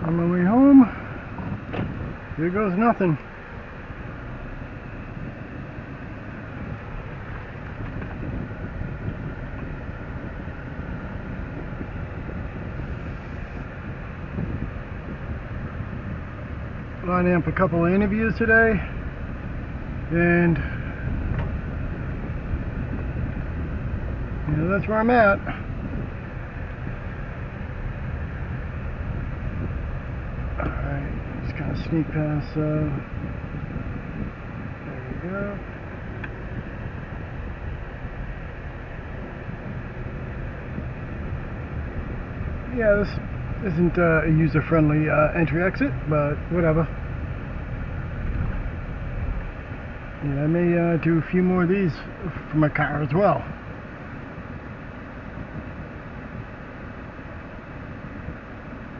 On my way home, here goes nothing. Lining up a couple of interviews today, and that's where I'm at. Alright, just kind of sneak past, there we go. Yeah, this isn't a user-friendly entry exit, but whatever. Yeah, I may do a few more of these for my car as well.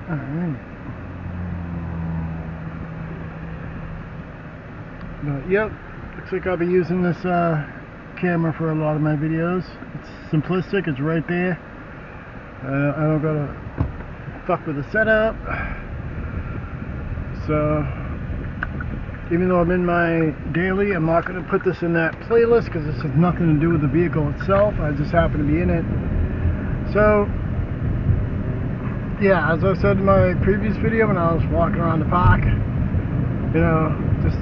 Alright. But yep, looks like I'll be using this camera for a lot of my videos. It's simplistic, it's right there. I don't gotta fuck with the setup. So even though I'm in my daily, I'm not gonna put this in that playlist because this has nothing to do with the vehicle itself. I just happen to be in it. So yeah, as I said in my previous video when I was walking around the park, you know, just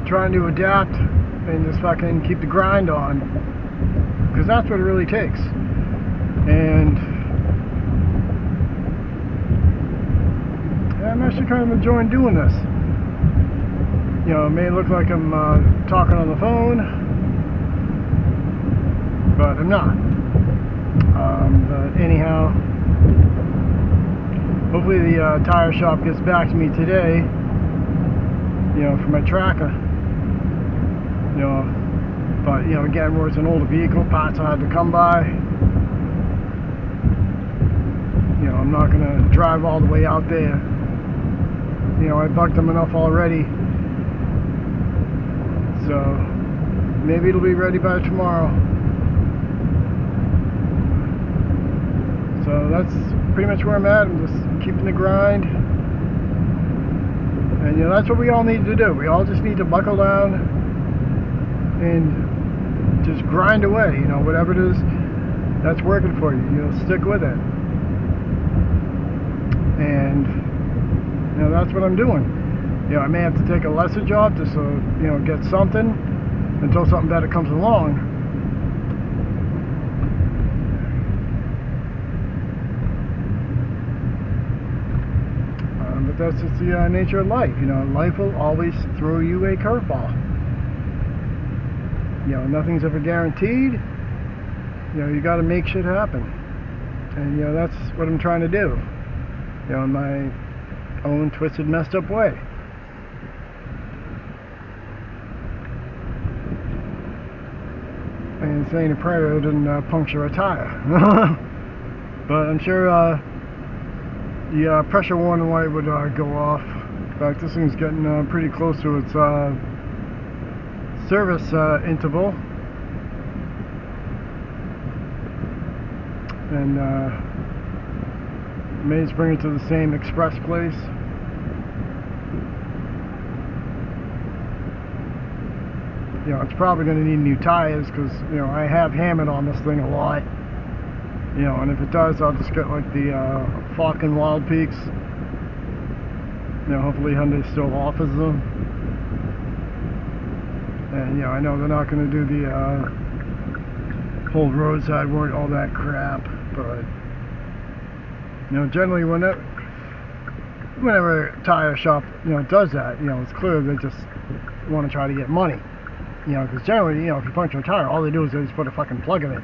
trying to adapt and just fucking keep the grind on, because that's what it really takes. And I'm actually kind of enjoying doing this. You know, it may look like I'm talking on the phone, but I'm not. But anyhow, hopefully the tire shop gets back to me today, you know, for my tracker. You know, but you know, again, where it's an older vehicle, parts I had to come by. You know, I'm not gonna drive all the way out there. You know, I bugged them enough already. So maybe it'll be ready by tomorrow. So that's pretty much where I'm at. I'm just keeping the grind. And you know, that's what we all need to do. We all just need to buckle down and just grind away. You know, whatever it is that's working for you, you know, stick with it. And you know, that's what I'm doing. You know, I may have to take a lesser job just to, you know, get something until something better comes along. But that's just the nature of life. You know, life will always throw you a curveball. You know, nothing's ever guaranteed. You know, you got to make shit happen. And you know, that's what I'm trying to do. You know, in my own twisted, messed up way. And saying a prayer didn't puncture a tire. But I'm sure the pressure warning light would go off. In fact, this thing's getting pretty close to its service interval. And may just bring it to the same express place. You know, it's probably going to need new tires because, you know, I have hammered on this thing a lot. You know, and if it does, I'll just get like the Falcon Wild Peaks. You know, hopefully Hyundai still offers them. And, you know, I know they're not going to do the whole roadside work, all that crap. But, you know, generally whenever a tire shop, you know, does that, you know, it's clear they just want to try to get money. You know, because generally, you know, if you puncture a tire, all they do is they just put a fucking plug in it.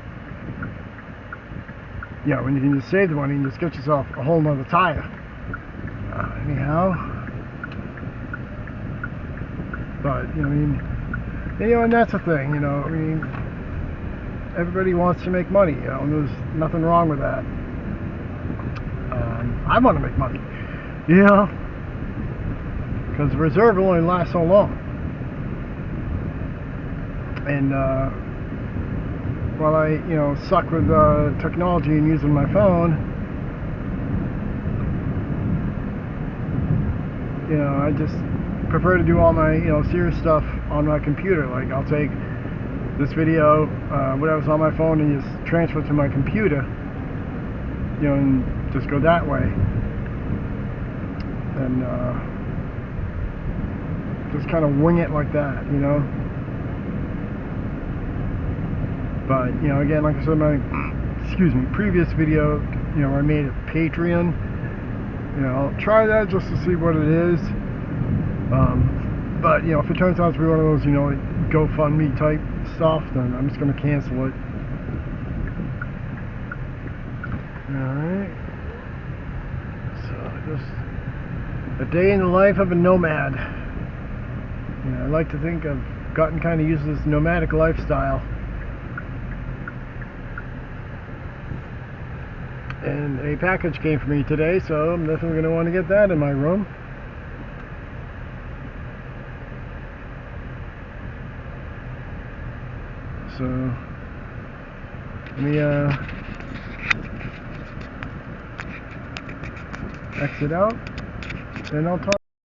You know, when you can just save the money and just get yourself a whole nother tire. Anyhow. But, you know, I mean, you know, and that's the thing, you know, I mean, everybody wants to make money, you know, and there's nothing wrong with that. I want to make money, you know, because the reserve will only last so long. And while I, you know, suck with technology and using my phone, you know, I just prefer to do all my, you know, serious stuff on my computer. Like, I'll take this video, whatever's on my phone, and just transfer it to my computer, you know, and just go that way. And just kind of wing it like that, you know. But, you know, again, like I said in my, previous video, you know, I made a Patreon. You know, I'll try that just to see what it is. But, you know, if it turns out to be one of those, you know, like GoFundMe type stuff, then I'm just going to cancel it. Alright. So, just a day in the life of a nomad. You know, I like to think I've gotten kind of used to this nomadic lifestyle. And a package came for me today, so I'm definitely going to want to get that in my room. So, let me exit out, and I'll talk.